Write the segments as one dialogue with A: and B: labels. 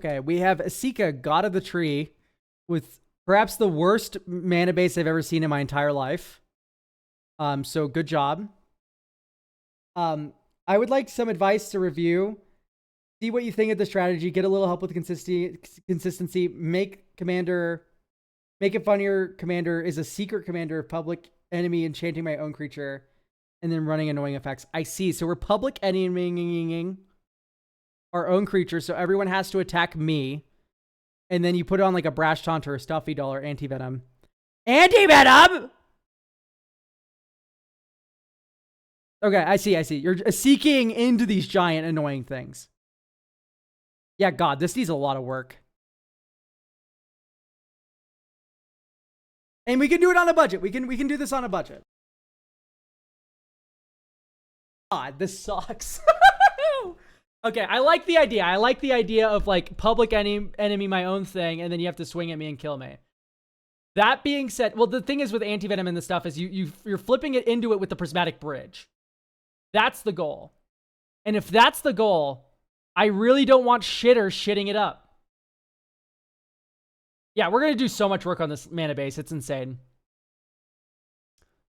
A: Okay, we have Asika, God of the Tree, with perhaps the worst mana base I've ever seen in my entire life. So good job. I would like some advice to review. See what you think of the strategy. Get a little help with consistency. Make it funnier. Commander is a secret commander of public enemy enchanting my own creature, and then running annoying effects. I see. So we're public enemying our own creature, so everyone has to attack me. And then you put it on like a Brash Taunt or a Stuffy Doll or Anti-Venom. Anti-Venom! Okay, I see. You're seeking into these giant annoying things. Yeah, God, this needs a lot of work. And we can do it on a budget. We can do this on a budget. God, this sucks. Okay, I like the idea. I like the idea of like public enemy my own thing, and then you have to swing at me and kill me. That being said, well, the thing is with Anti-Venom and the stuff is you're flipping it into it with the Prismatic Bridge. That's the goal. And if that's the goal, I really don't want shitters shitting it up. Yeah, we're going to do so much work on this mana base. It's insane.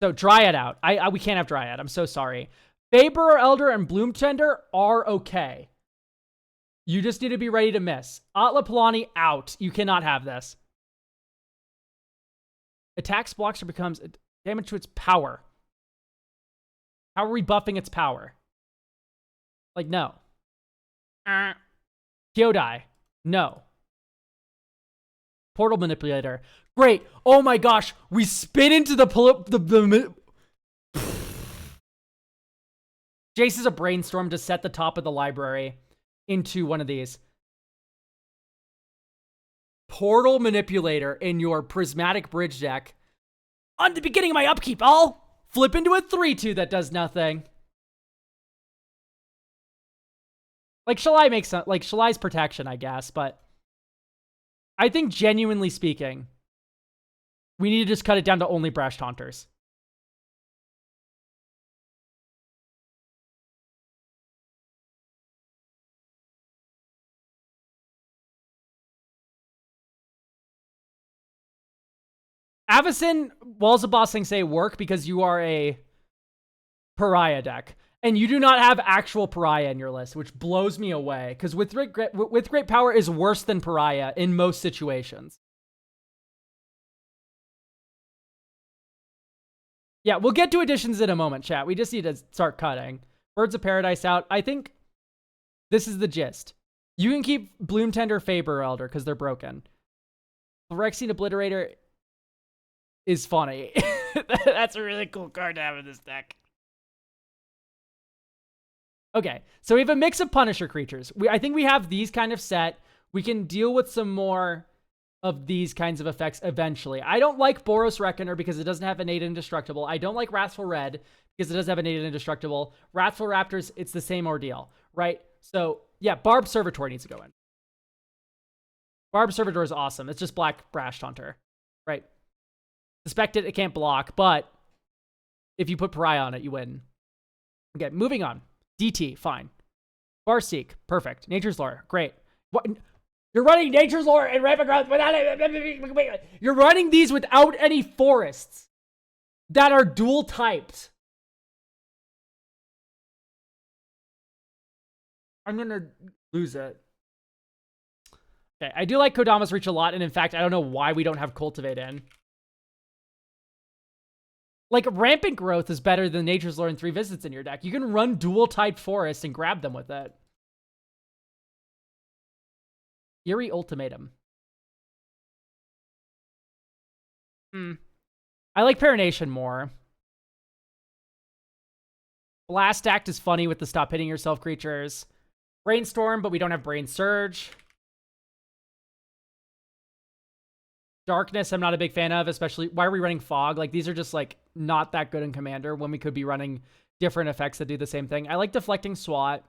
A: So Dryad out. We can't have Dryad. I'm so sorry. Faber Elder and Bloom Tender are okay. You just need to be ready to miss. Atla Palani out. You cannot have this. Attacks, blocks, or becomes damage to its power. How are we buffing its power? Like, no. Kyodai. No. Portal Manipulator. Great. Oh my gosh. We spin into the Jace is a brainstorm to set the top of the library into one of these. Portal Manipulator in your Prismatic Bridge deck. On the beginning of my upkeep, I'll flip into a 3-2 that does nothing. Like, Shalai makes some, like, Shalai's protection, I guess, but I think, genuinely speaking, we need to just cut it down to only Brash Taunters. Avacyn, Walls of Bossing say work because you are a Pariah deck. And you do not have actual Pariah in your list, which blows me away. Because with great power is worse than Pariah in most situations. Yeah, we'll get to additions in a moment, chat. We just need to start cutting. Birds of Paradise out. I think this is the gist. You can keep Bloom Tender, Faber Elder, because they're broken. Phyrexian Obliterator is funny. That's a really cool card to have in this deck. Okay, so we have a mix of Punisher creatures. I think we have these kind of set. We can deal with some more of these kinds of effects eventually. I don't like Boros Reckoner because it doesn't have innate indestructible. I don't like Wrathful Red because it doesn't have innate indestructible. Wrathful Raptors, it's the same ordeal, right? So, yeah, Barb Servitor needs to go in. Barb Servitor is awesome. It's just black Brash Taunter, right? Suspect it can't block, but if you put Pariah on it, you win. Okay, moving on. DT, fine. Farseek, perfect. Nature's Lore, great. What? You're running Nature's Lore and Rapid Growth without it. You're running these without any forests that are dual typed. I'm gonna lose it. Okay, I do like Kodama's Reach a lot, and in fact, I don't know why we don't have Cultivate in. Like, Rampant Growth is better than Nature's Lore and 3 Visits in your deck. You can run dual-typed forests and grab them with it. Eerie Ultimatum. I like Parination more. Blast Act is funny with the stop hitting yourself creatures. Brainstorm, but we don't have Brain Surge. Darkness, I'm not a big fan of, especially, why are we running Fog? Like, these are just, like, not that good in Commander when we could be running different effects that do the same thing. I like Deflecting Swat.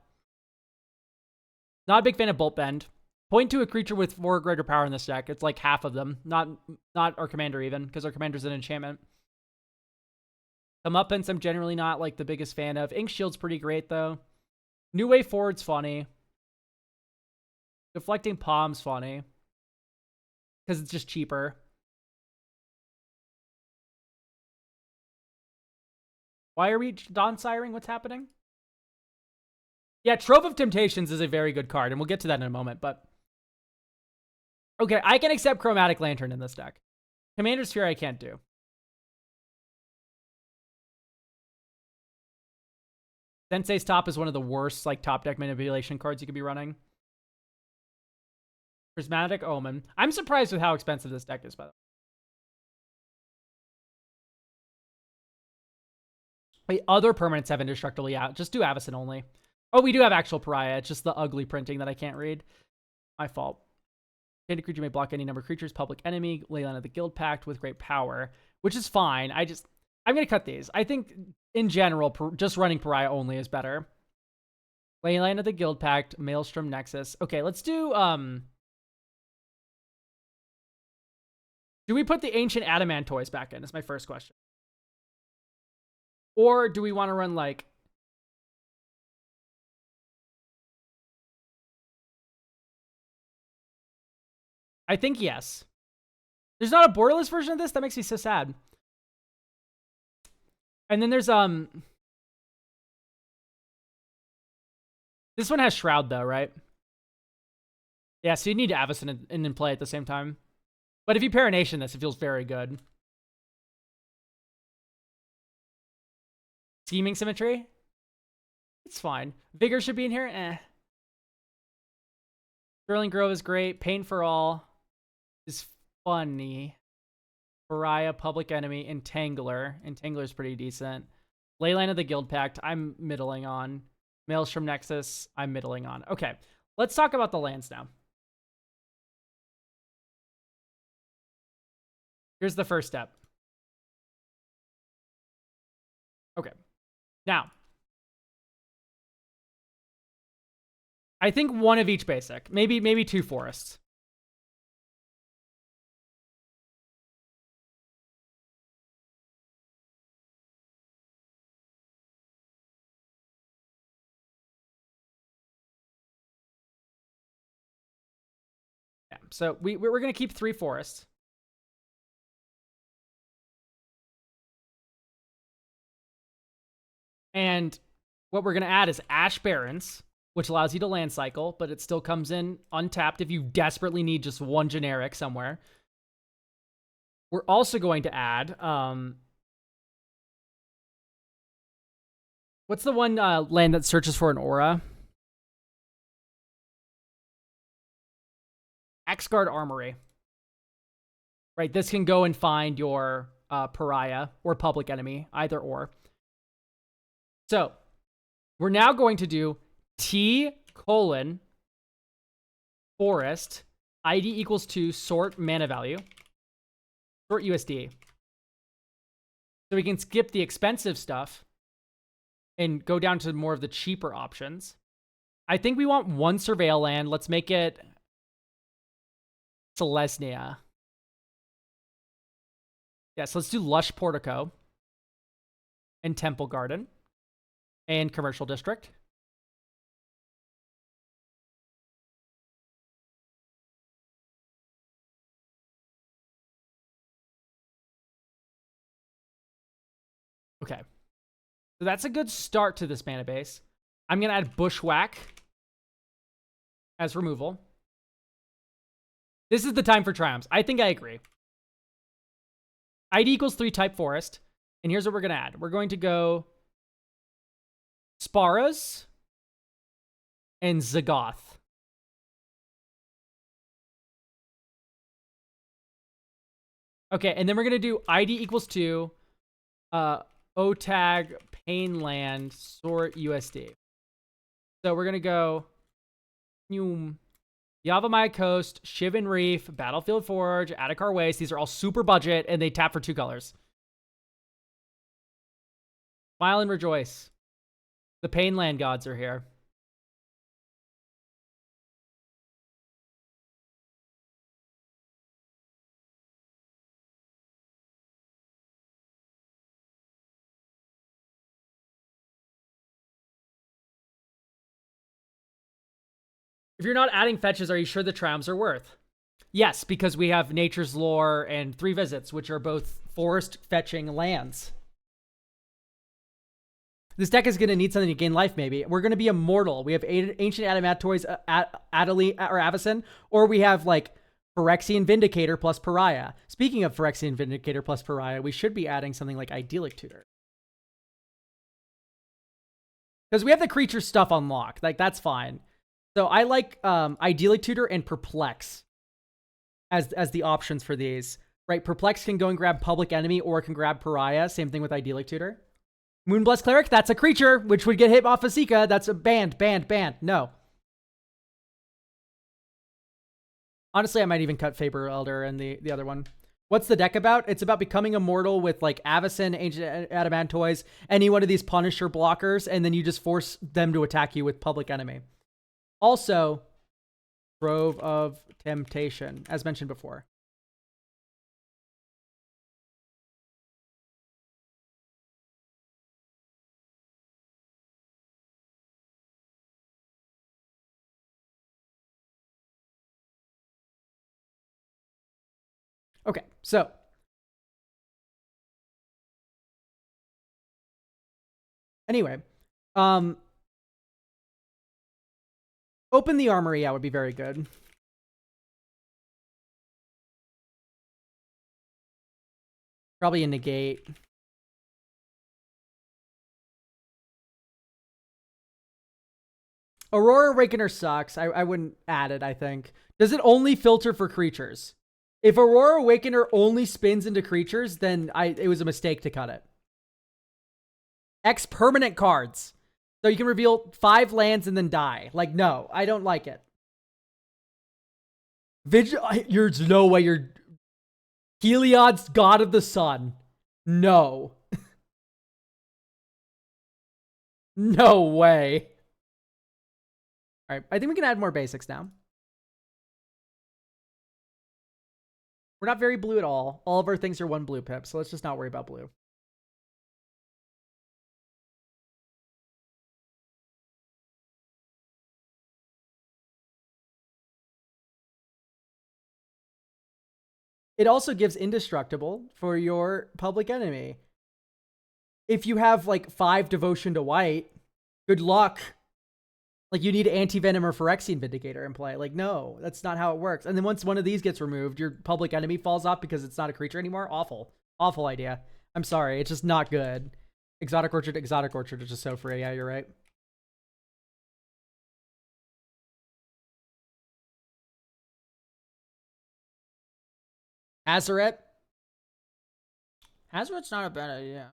A: Not a big fan of Bolt Bend. Point to a creature with 4 or greater power in this deck. It's like half of them. Not our Commander even, because our Commander's an enchantment. Comeuppance, I'm generally not, like, the biggest fan of. Ink Shield's pretty great, though. New Way Forward's funny. Deflecting Palm's funny. Because it's just cheaper. Why are we Dawn-siring? What's happening? Yeah, Trove of Temptations is a very good card, and we'll get to that in a moment, but... Okay, I can accept Chromatic Lantern in this deck. Commander Sphere I can't do. Sensei's Top is one of the worst, like, top deck manipulation cards you could be running. Prismatic Omen. I'm surprised with how expensive this deck is, by the way. Wait, other permanents have indestructible. Yeah, just do Avacyn only. Oh, we do have actual Pariah. It's just the ugly printing that I can't read. My fault. Standard creature may block any number of creatures. Public enemy. Leyline of the Guild Pact with great power, which is fine. I'm going to cut these. I think, in general, just running Pariah only is better. Leyline of the Guild Pact. Maelstrom Nexus. Okay, let's do... Do we put the Ancient Adamant toys back in? That's my first question. Or do we want to run, like... I think yes. There's not a borderless version of this? That makes me so sad. And then there's, this one has Shroud, though, right? Yeah, so you need Avacyn in play at the same time. But if you Parination this, it feels very good. Scheming Symmetry? It's fine. Vigor should be in here? Eh. Sterling Grove is great. Pain for All is funny. Pariah, Public Enemy, Entangler. Entangler's pretty decent. Leyline of the Guild Pact, I'm middling on. Maelstrom Nexus, I'm middling on. Okay, let's talk about the lands now. Here's the first step. Okay. Now, I think one of each basic. Maybe two forests. Yeah, so we're going to keep 3 forests. And what we're going to add is Ash Barrens, which allows you to land cycle, but it still comes in untapped if you desperately need just one generic somewhere. We're also going to add... what's the one land that searches for an aura? Axgard Armory. Right, this can go and find your Pariah or Public Enemy, either or. So, we're now going to do T:, forest, ID equals 2, sort mana value, sort USD. So we can skip the expensive stuff and go down to more of the cheaper options. I think we want 1 Surveil land. Let's make it Selesnya. Yes, let's do Lush Portico and Temple Garden and Commercial District. Okay. So that's a good start to this mana base. I'm going to add Bushwhack as removal. This is the time for triumphs. I think I agree. ID equals 3 type forest. And here's what we're going to add. We're going to go Sparas and Zagoth. Okay, and then we're going to do ID equals 2, OTAG, Painland, sort USD. So we're going to go Yavimaya Coast, Shivan Reef, Battlefield Forge, Adakar Waste. These are all super budget, and they tap for 2 colors. Smile and rejoice. The Painland gods are here. If you're not adding fetches, are you sure the triumphs are worth? Yes, because we have Nature's Lore and 3 Visits, which are both forest fetching lands. This deck is going to need something to gain life, maybe. We're going to be immortal. We have Ancient Adamantoids, Avacyn, or we have, like, Phyrexian Vindicator plus Pariah. Speaking of Phyrexian Vindicator plus Pariah, we should be adding something like Idyllic Tutor. Because we have the creature stuff unlocked. Like, that's fine. So I like Idyllic Tutor and Perplex as the options for these. Right, Perplex can go and grab Public Enemy or can grab Pariah. Same thing with Idyllic Tutor. Moonblessed Cleric, that's a creature, which would get hit off Asika. That's a banned. No. Honestly, I might even cut Faber Elder and the other one. What's the deck about? It's about becoming immortal with, like, Avacyn, Ancient Adamantoids, any one of these Punisher blockers, and then you just force them to attack you with Public Enemy. Also, Grove of Temptation, as mentioned before. Okay, so anyway, open the armory, yeah, would be very good. Probably a negate. Aurora Awakener sucks. I wouldn't add it, I think. Does it only filter for creatures? If Aurora Awakener only spins into creatures, then it was a mistake to cut it. X permanent cards. So you can reveal 5 lands and then die. Like, no, I don't like it. There's no way you're... Heliod's God of the Sun. No. No way. All right, I think we can add more basics now. We're not very blue at all. All of our things are 1 blue pip, so let's just not worry about blue. It also gives Indestructible for your Public Enemy. If you have, like, 5 Devotion to White, good luck. Like, you need Anti-Venom or Phyrexian Vindicator in play. Like, no, that's not how it works. And then once one of these gets removed, your Public Enemy falls off because it's not a creature anymore. Awful. Awful idea. I'm sorry. It's just not good. Exotic Orchard is just so free. Yeah, you're right. Azeret. Azeret's not a bad idea.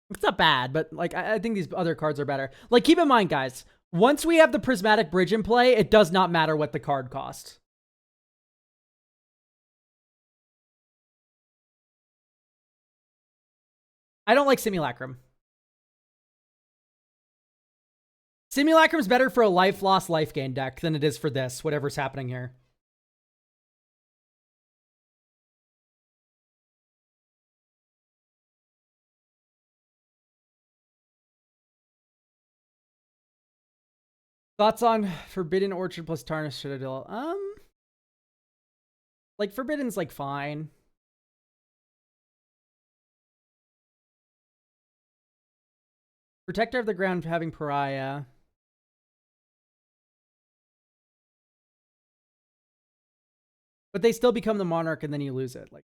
A: It's not bad, but, like, I think these other cards are better. Like, keep in mind, guys, once we have the Prismatic Bridge in play, it does not matter what the card costs. I don't like Simulacrum. Simulacrum's better for a life loss, life gain deck than it is for this, whatever's happening here. Thoughts on Forbidden Orchard plus Tarnished Citadel? Like, Forbidden's, like, fine. Protector of the Ground having Pariah. But they still become the Monarch and then you lose it. Like,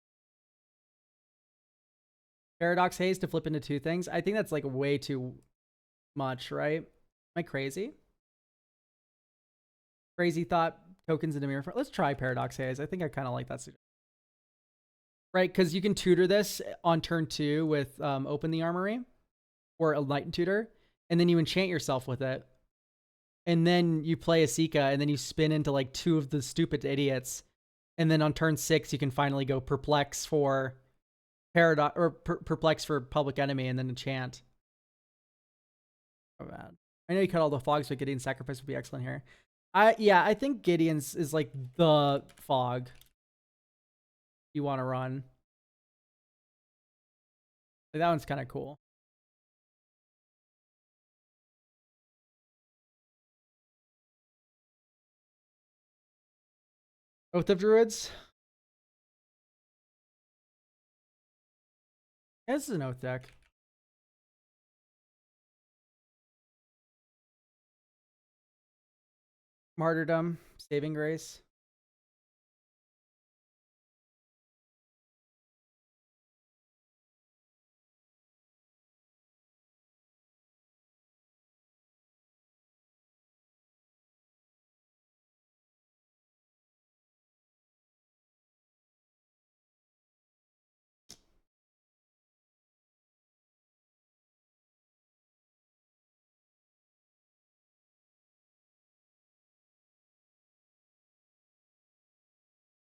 A: Paradox Haze to flip into 2 things. I think that's, like, way too much, right? Am I crazy? Crazy thought tokens into mirror. Let's try Paradox Haze. I think I kind of like that suggestion. Right, because you can tutor this on turn 2 with Open the Armory or Enlighten Tutor, and then you enchant yourself with it. And then you play Asika, and then you spin into, like, 2 of the stupid idiots. And then on turn 6, you can finally go Perplex for Paradox or Perplex for Public Enemy, and then enchant. Oh, man. I know you cut all the fogs, but Gideon's Sacrifice would be excellent here. Yeah, I think Gideon's is, like, the fog. you want to run. Like, that one's kind of cool. Oath of Druids. Yeah, this is an Oath deck. Martyrdom, Saving Grace.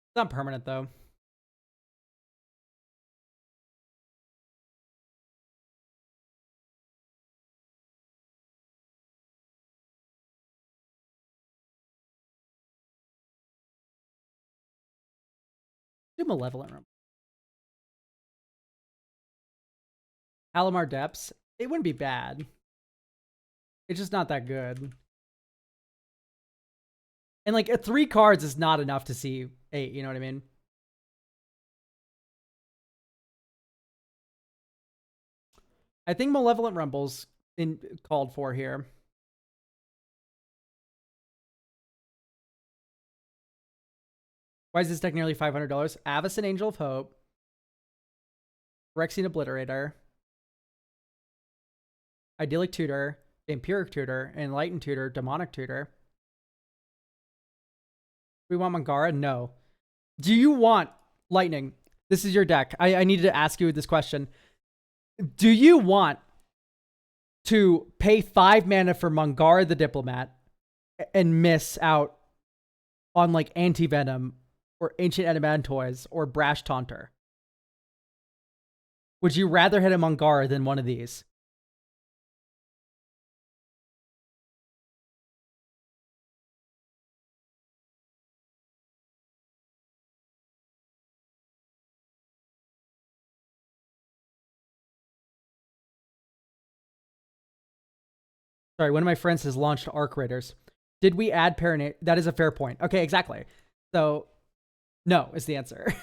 A: It's not permanent though. Do Malevolent Rumble. Alamar Depths. It wouldn't be bad. It's just not that good. And like 3 cards is not enough to see 8, you know what I mean? I think Malevolent Rumble's called for here. Why is this deck nearly $500? Avacyn, Angel of Hope. Phyrexian Obliterator. Idyllic Tutor. Vampiric Tutor. Enlightened Tutor. Demonic Tutor. We want Mangara? No. Do you want Lightning? This is your deck. I needed to ask you this question. Do you want to pay 5 mana for Mangara the Diplomat and miss out on like Anti-Venom or Ancient Adamantoise or Brash Taunter? Would you rather hit a Mangara than one of these? Sorry, one of my friends has launched Arc Raiders. Did we add Paranate? That is a fair point. Okay, exactly. So, no is the answer.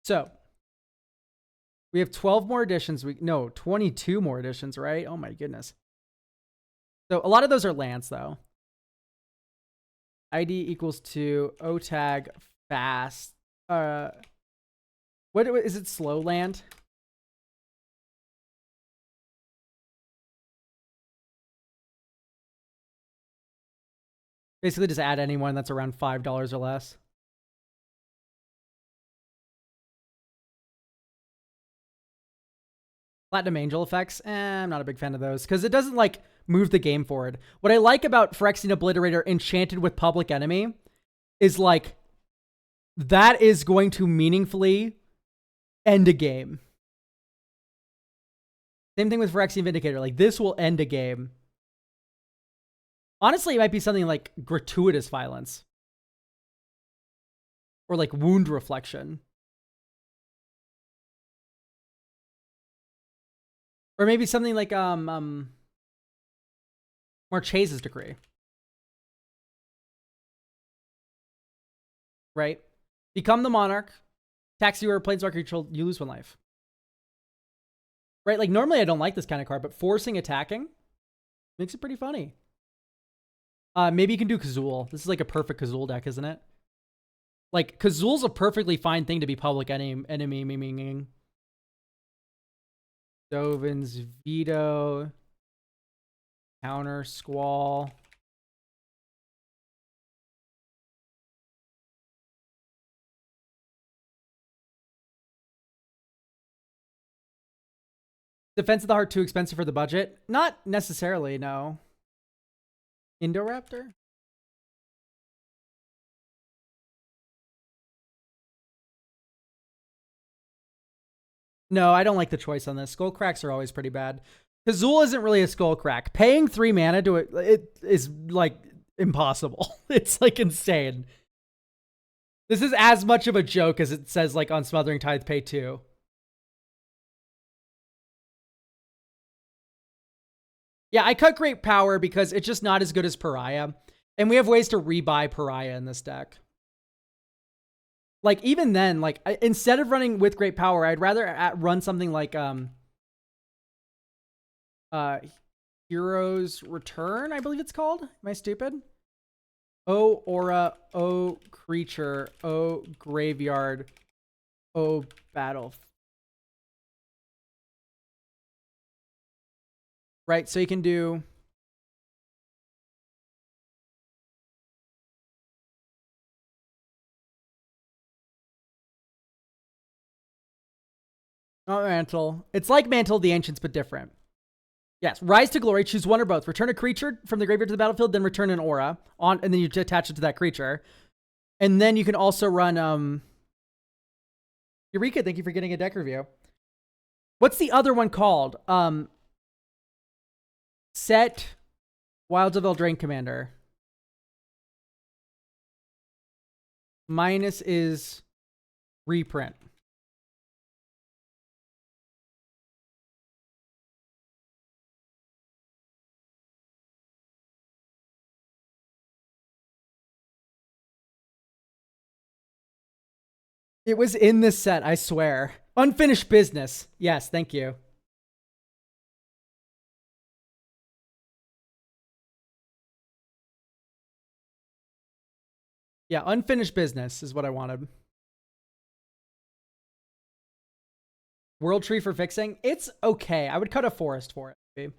A: So, we have 12 more editions. 22 more editions, right? Oh my goodness. So, a lot of those are lands, though. ID equals to OTAG fast. What is it? Slow land? Basically, just add anyone that's around $5 or less. Platinum Angel effects, I'm not a big fan of those because it doesn't like move the game forward. What I like about Phyrexian Obliterator enchanted with Public Enemy is like that is going to meaningfully end a game. Same thing with Phyrexian Vindicator. Like this will end a game. Honestly, it might be something like gratuitous violence or like wound reflection. Or maybe something like Marchese's Decree. Right? Become the Monarch. Tax you or Planeswalker control, you lose 1 life. Right? Like normally I don't like this kind of card, but forcing attacking makes it pretty funny. Maybe you can do Kazul. This is like a perfect Kazul deck, isn't it? Like Kazul's a perfectly fine thing to be public enemy meaning. Dovin's Veto. Counter Squall. Defense of the Heart too expensive for the budget? Not necessarily, no. Indoraptor? No, I don't like the choice on this. Skull cracks are always pretty bad. Kazul isn't really a skull crack. Paying 3 mana to it is like impossible. It's like insane. This is as much of a joke as it says like on Smothering Tithe Pay 2. Yeah, I cut Great Power because it's just not as good as Pariah. And we have ways to rebuy Pariah in this deck. Like, even then, like, instead of running with Great Power, I'd rather run something like Hero's Return, I believe it's called. Am I stupid? Oh, Aura, oh, Creature, oh, Graveyard, oh, Battle. Right, so you can do... Not Mantle. It's like Mantle of the Ancients, but different. Yes, Rise to Glory, choose one or both. Return a creature from the graveyard to the battlefield, then return an aura, and then you attach it to that creature. And then you can also run, Eureka, thank you for getting a deck review. What's the other one called? Set Wilds of Eldraine Commander. Minus is reprint. It was in this set, I swear. Unfinished Business. Yes, thank you. Yeah, Unfinished Business is what I wanted. World Tree for fixing? It's okay. I would cut a forest for it, maybe.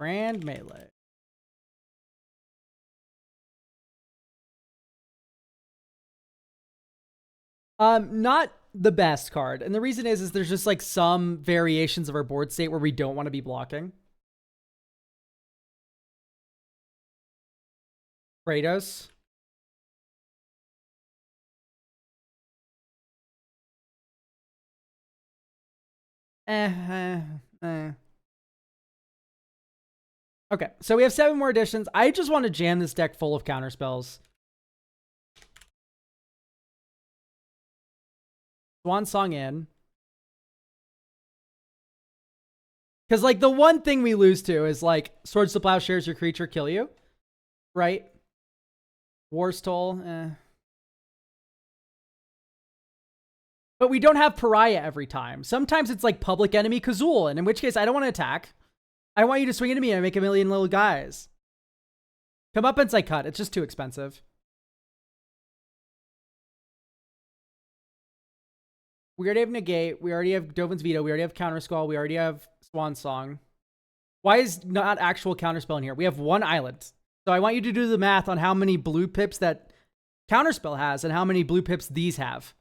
A: Grand Melee. Not the best card. And the reason is there's just like some variations of our board state where we don't want to be blocking. Kratos. Okay, so we have 7 more additions. I just want to jam this deck full of counterspells. Swan Song in. Because, like, the one thing we lose to is, like, Swords to Plowshares your creature, kill you. Right? War's Toll, But we don't have Pariah every time. Sometimes it's, like, Public Enemy Kazul, and in which case I don't want to attack. I want you to swing into me and make a million little guys. Come up and say cut. It's just too expensive. We already have Negate. We already have Dovin's Veto. We already have Counterskull. We already have Swan Song. Why is not actual Counterspell in here? We have 1 island. So I want you to do the math on how many blue pips that Counterspell has and how many blue pips these have.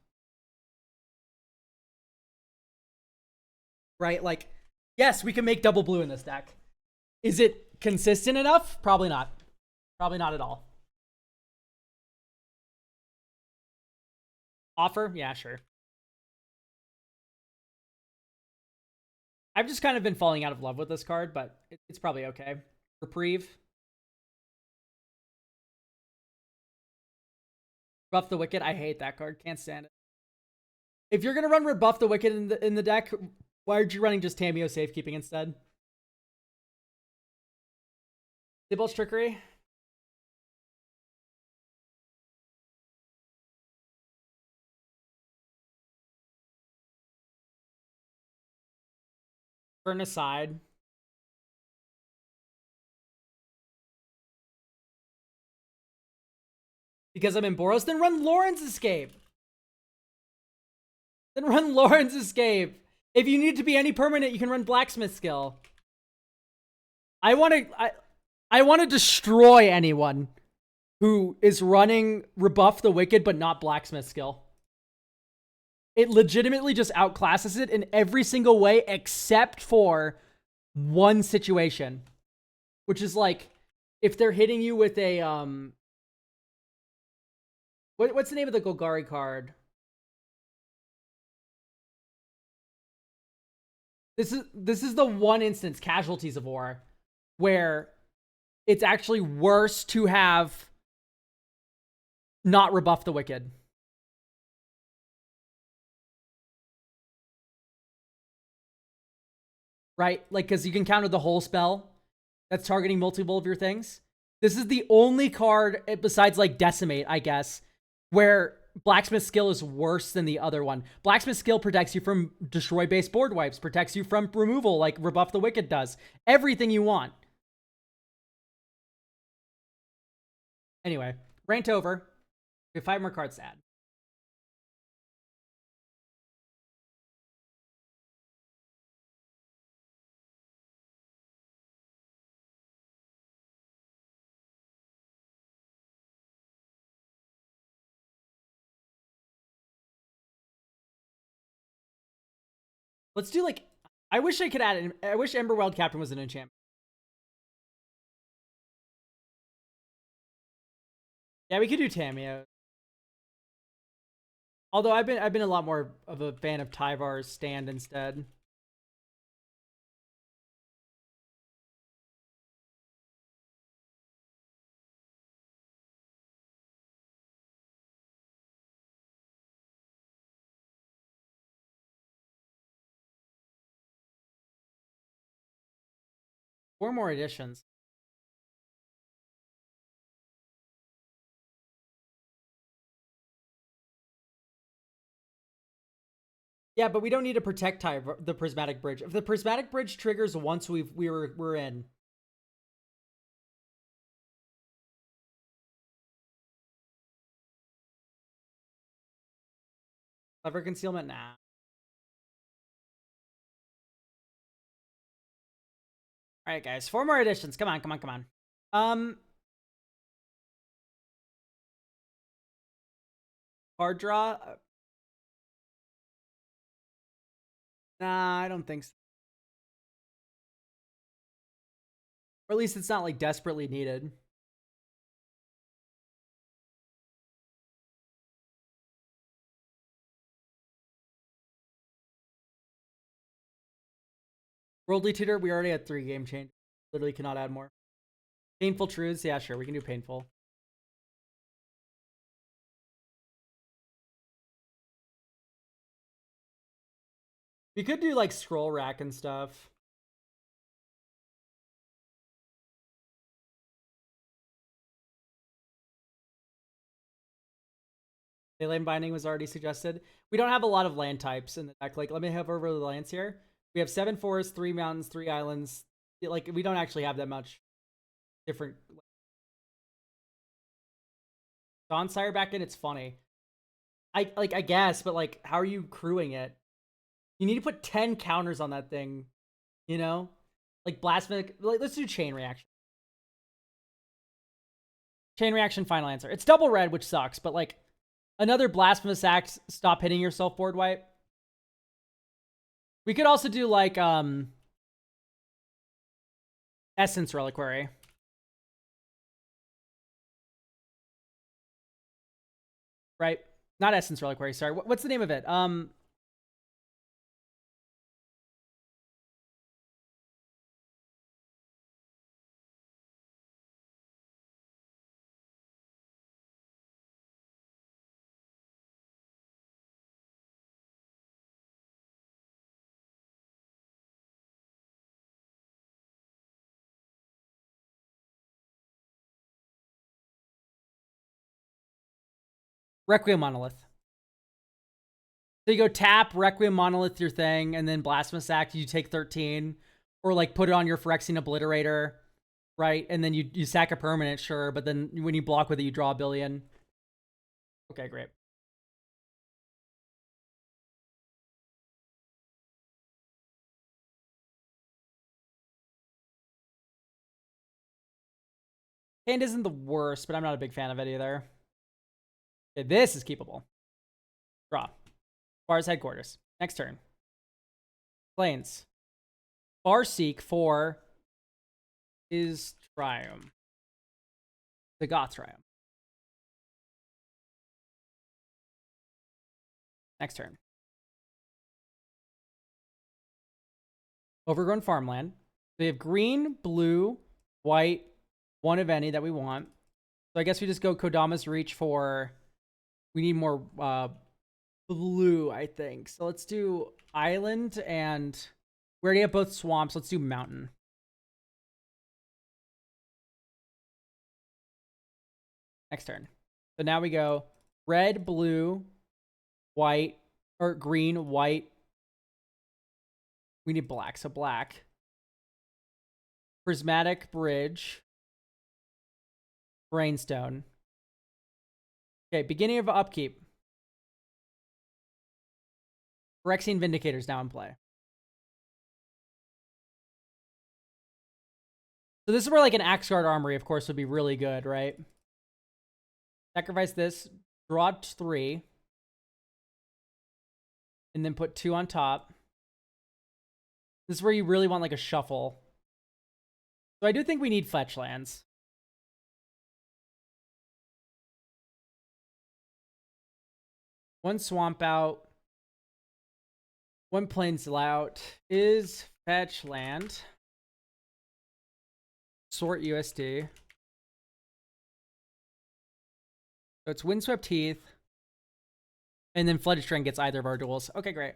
A: Right? Like, yes, we can make double blue in this deck. Is it consistent enough? Probably not. Probably not at all. Offer? Yeah, sure. I've just kind of been falling out of love with this card, but it's probably okay. Reprieve. Rebuff the Wicked. I hate that card. Can't stand it. If you're gonna run Rebuff the Wicked in the deck, why aren't you running just Tameo Safekeeping instead? Sybil's Trickery. Turn aside. Because I'm in Boros, then run Lauren's Escape. Then run Lauren's Escape. If you need to be any permanent, you can run Blacksmith Skill. I want to destroy anyone who is running Rebuff the Wicked but not Blacksmith Skill. It legitimately just outclasses it in every single way except for one situation, which is like if they're hitting you with a what's the name of the Golgari card? This is the one instance, Casualties of War, where it's actually worse to have not rebuff the Wicked. Right? Like, because you can counter the whole spell that's targeting multiple of your things. This is the only card, besides like Decimate, I guess, where Blacksmith Skill is worse than the other one. Blacksmith Skill protects you from destroy-based board wipes, protects you from removal like Rebuff the Wicked does. Everything you want. Anyway, rant over. We have 5 more cards to add. Let's do like, I wish I could add, I wish Emberweld Captain was an enchantment. Yeah, we could do Tamiyo. Although I've been a lot more of a fan of Tyvar's stand instead. Four more editions. Yeah, but we don't need to protect the Prismatic Bridge. If the Prismatic Bridge triggers once we're in. Clever Concealment, nah. All right, guys, 4 more editions. Come on, come on, come on. Card draw. Nah, I don't think so. Or at least it's not like desperately needed. Worldly Tutor, we already had 3 game change. Literally cannot add more. Painful Truths, yeah, sure, we can do Painful. We could do like Scroll Rack and stuff. Leyline Binding was already suggested. We don't have a lot of land types in the deck. Like, let me have over the lands here. We have 7 forests, 3 mountains, 3 islands. Like, we don't actually have that much different. Dawn back in, it's funny. I guess, but like, how are you crewing it? You need to put 10 counters on that thing, you know? Like Blasphemic, like, let's do Chain Reaction. Chain Reaction, final answer. It's double red, which sucks, but like, another Blasphemous Act, stop hitting yourself board wipe. We could also do like, Essence Reliquary. Right? Not Essence Reliquary, sorry. What's the name of it? Requiem Monolith. So you go tap, Requiem Monolith your thing, and then Blasphemous Act, you take 13. Or like put it on your Phyrexian Obliterator, right? And then you sack a permanent, sure, but then when you block with it, you draw a billion. Okay, great. Hand isn't the worst, but I'm not a big fan of it either. Okay, this is keepable. Draw. Bar's Headquarters. Next turn. Plains. Farseek for his Triumph. The Goth Triumph. Next turn. overgrown farmland. We have green, blue, white, one of any that we want. So I guess we just go Kodama's Reach for... We need more blue, I think. So let's do island, and we already have both swamps. Let's do mountain. Next turn. So now we go red, blue, white, or green, white. We need black, so black. Prismatic Bridge. Brainstone. Okay, beginning of upkeep. Phyrexian Vindicator's now in play. So this is where like an Axeguard Armory, of course, would be really good, right? Sacrifice this, draw 3, and then put 2 on top. This is where you really want like a shuffle. So I do think we need fetch lands. One swamp out. One plains out. Is fetch land. Sort USD. So it's Windswept Heath. And then Flooded Strand gets either of our duels. Okay, great.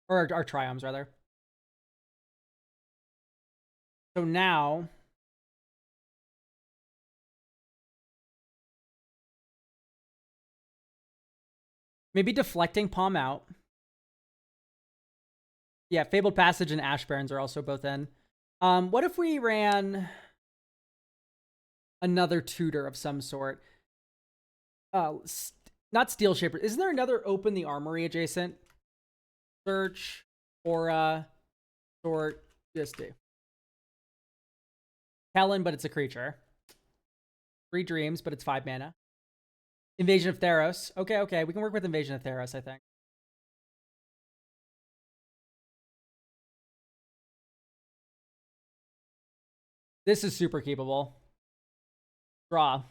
A: Or our triomes, rather. So now... maybe deflecting Palm out. Yeah, Fabled Passage and Ash Barrens are also both in. What if we ran another tutor of some sort? Not Steel Shaper. Isn't there another Open the Armory adjacent? Search, Aura, Sort, USD. Helen, but it's a creature. 3 Dreams, but it's 5 mana. Invasion of Theros. Okay. We can work with Invasion of Theros, I think. This is super keepable. Draw.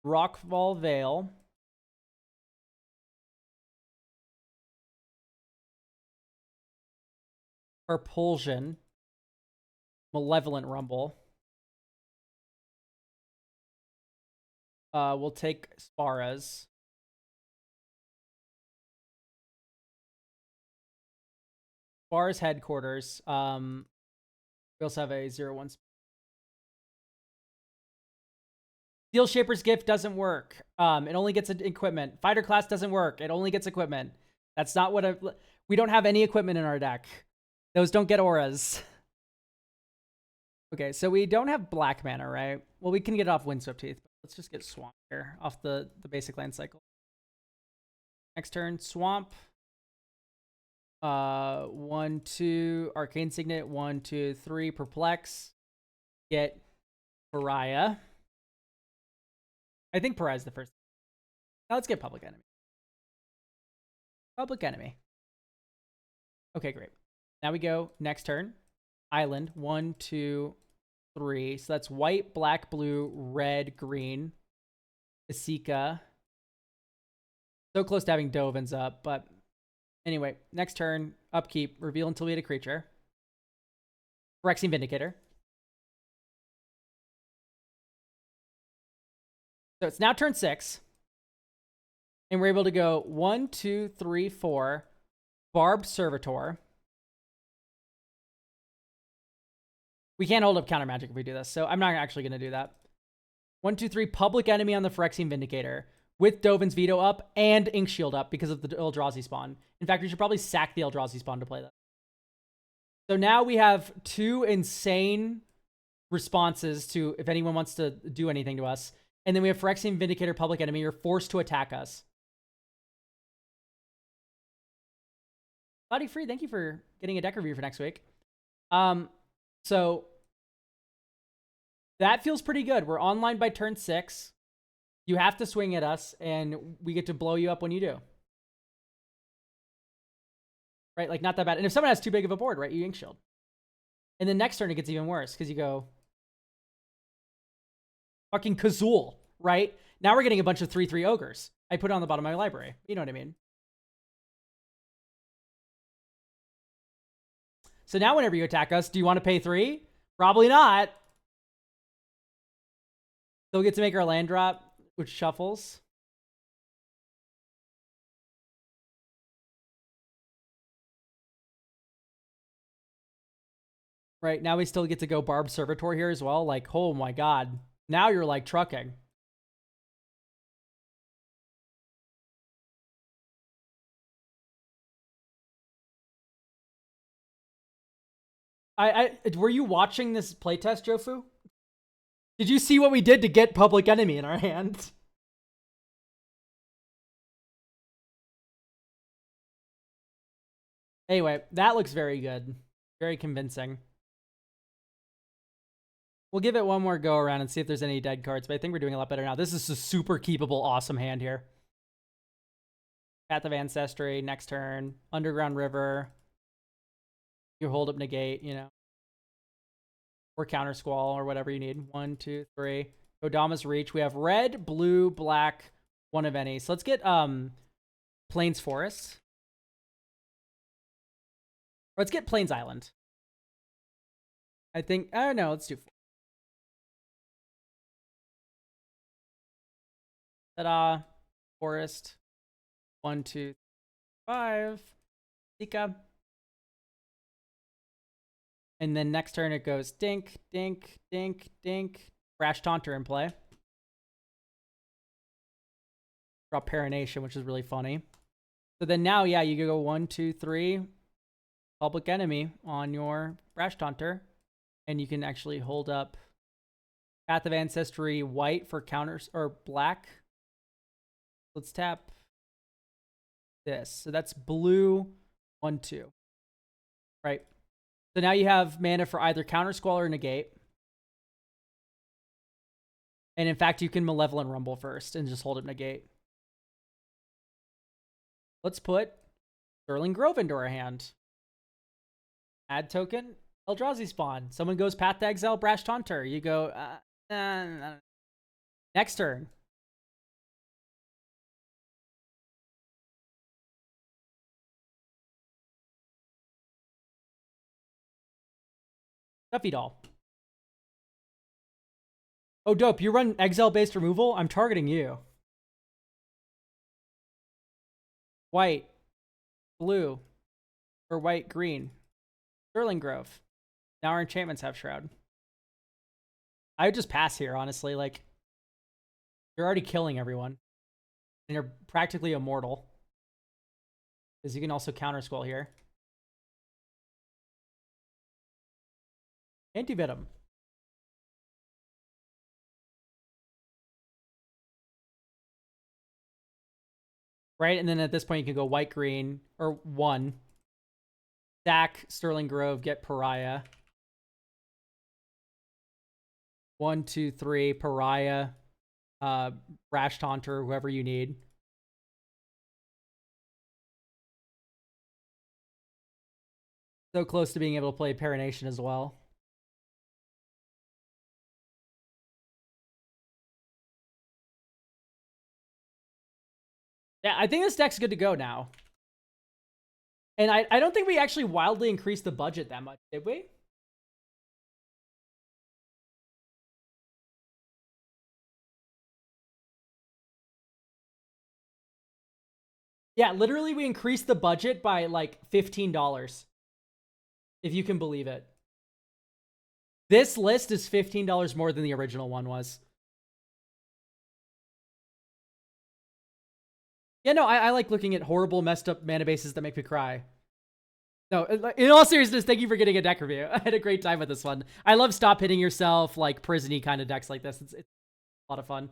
A: Rockfall Vale. Propulsion. Malevolent Rumble. We'll take Sparas. Sparas Headquarters. We also have a 0/1. Steel Shaper's Gift doesn't work. It only gets equipment. Fighter Class doesn't work. It only gets equipment. That's not what we don't have any equipment in our deck. Those don't get auras. Okay, so we don't have black mana, right? Well, we can get off Windswept Heath. Let's just get Swamp here off the basic land cycle. Next turn, Swamp. 1, 2, Arcane Signet. 1, 2, 3, Perplex. Get Pariah. I think Pariah's the first. Now let's get Public Enemy. Public Enemy. Okay, great. Now we go next turn. Island. 1, 2, 3. So that's white, black, blue, red, green. Isika. So close to having Dovins up, but anyway, next turn, upkeep, reveal until we hit a creature. Phyrexian Vindicator. So it's now turn 6. And we're able to go 1, 2, 3, 4. Barbed Servitor. We can't hold up counter magic if we do this, so I'm not actually going to do that. 1, 2, 3, Public Enemy on the Phyrexian Vindicator with Dovin's Veto up and Ink Shield up because of the Eldrazi spawn. In fact, we should probably sack the Eldrazi spawn to play that. So now we have 2 insane responses to if anyone wants to do anything to us. And then we have Phyrexian Vindicator, Public Enemy. You're forced to attack us. Body Free, thank you for getting a deck review for next week. So that feels pretty good. We're online by turn 6. You have to swing at us, and we get to blow you up when you do. Right? Like, not that bad. And if someone has too big of a board, right, you Ink Shield. And then next turn, it gets even worse, because you go... fucking Kazul, right? Now we're getting a bunch of 3/3 ogres. I put it on the bottom of my library. You know what I mean? So now whenever you attack us, do you want to pay 3? Probably not. Still get to make our land drop, which shuffles. Right, now we still get to go Barb Servitor here as well. Like, oh my god. Now you're like trucking. Were you watching this playtest, Jofu? Did you see what we did to get Public Enemy in our hand? Anyway, that looks very good. Very convincing. We'll give it one more go around and see if there's any dead cards, but I think we're doing a lot better now. This is a super keepable, awesome hand here. Path of Ancestry, next turn. Underground River. You hold up negate, you know. Or Counter Squall, or whatever you need. 1, 2, 3. Kodama's Reach. We have red, blue, black, one of any. So let's get Plains Forest. Or let's get Plains Island. I think, I don't know, let's do 4. Ta-da. Forest. 1, 2, 5. Sika. And then next turn it goes dink, dink, dink, dink. Brash Taunter in play. Drop Parination, which is really funny. So then now, yeah, you can go 1, 2, 3. Public Enemy on your Brash Taunter. And you can actually hold up Path of Ancestry white for counters, or black. Let's tap this. So that's blue, 1, 2. Right. So now you have mana for either Counter Squall or Negate. And in fact, you can Malevolent Rumble first and just hold up Negate. Let's put Sterling Grove into our hand. Add token, Eldrazi spawn. Someone goes Path to Exile, Brash Taunter. You go, next turn. Stuffy Doll. Oh, dope. You run Exile-based removal? I'm targeting you. White. Blue. Or white, green. Sterling Grove. Now our enchantments have Shroud. I would just pass here, honestly. Like, you're already killing everyone. And you're practically immortal. Because you can also Counter Squall here. Anti-Venom. Right? And then at this point, you can go white, green, or 1. Sack, Sterling Grove, get Pariah. 1, 2, 3, Pariah, Brash Taunter, whoever you need. So close to being able to play Parination as well. Yeah, I think this deck's good to go now. And I don't think we actually wildly increased the budget that much, did we? Yeah, literally we increased the budget by like $15. If you can believe it. This list is $15 more than the original one was. Yeah, no, I like looking at horrible, messed up mana bases that make me cry. No, in all seriousness, thank you for getting a deck review. I had a great time with this one. I love stop hitting yourself, like prison-y kind of decks like this. It's a lot of fun.